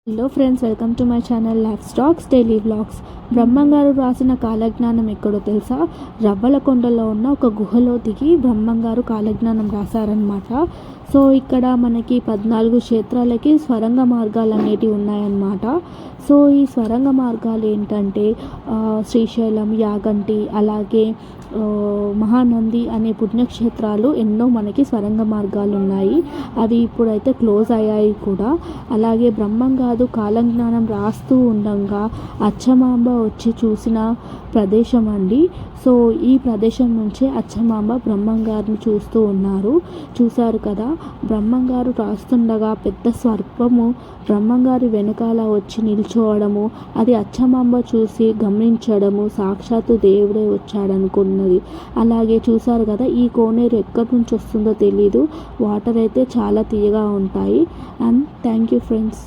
Hello friends, welcome to my channel Life Stacks daily vlogs. బ్రహ్మంగారు రాసిన కాలజ్ఞానం ఎక్కడో తెలుసా? రవ్వలకొండలో ఉన్న ఒక గుహలో దిగి బ్రహ్మంగారు కాలజ్ఞానం రాశారనమాట. సో ఇక్కడ మనకి 14 క్షేత్రాలకి స్వరంగ మార్గాలు అనేటివి ఉన్నాయన్నమాట. సో ఈ స్వరంగ మార్గాలు ఏంటంటే శ్రీశైలం, యాగంటి, అలాగే మహానంది అనే పుణ్యక్షేత్రాలు ఎన్నో మనకి స్వరంగ మార్గాలు ఉన్నాయి. అవి ఇప్పుడైతే క్లోజ్ అయ్యాయి కూడా. అలాగే బ్రహ్మంగారు కాలజ్ఞానం రాస్తూ ఉండగా అచ్చమాంబ వచ్చి చూసిన ప్రదేశం అండి. సో ఈ ప్రదేశం నుంచే అచ్చమాంబ బ్రహ్మంగారిని చూస్తూ ఉన్నారు. చూశారు కదా, బ్రహ్మంగారు రాస్తుండగా పెద్ద సర్పము బ్రహ్మంగారి వెనకాల వచ్చి నిల్చోవడము, అది అచ్చమాంబ చూసి గమనించడము, సాక్షాత్తు దేవుడే వచ్చాడనుకున్నది. అలాగే చూశారు కదా, ఈ కోనేరు ఎక్కడి నుంచి వస్తుందో తెలీదు. వాటర్ అయితే చాలా తీయగా ఉంటాయి. And thank you friends.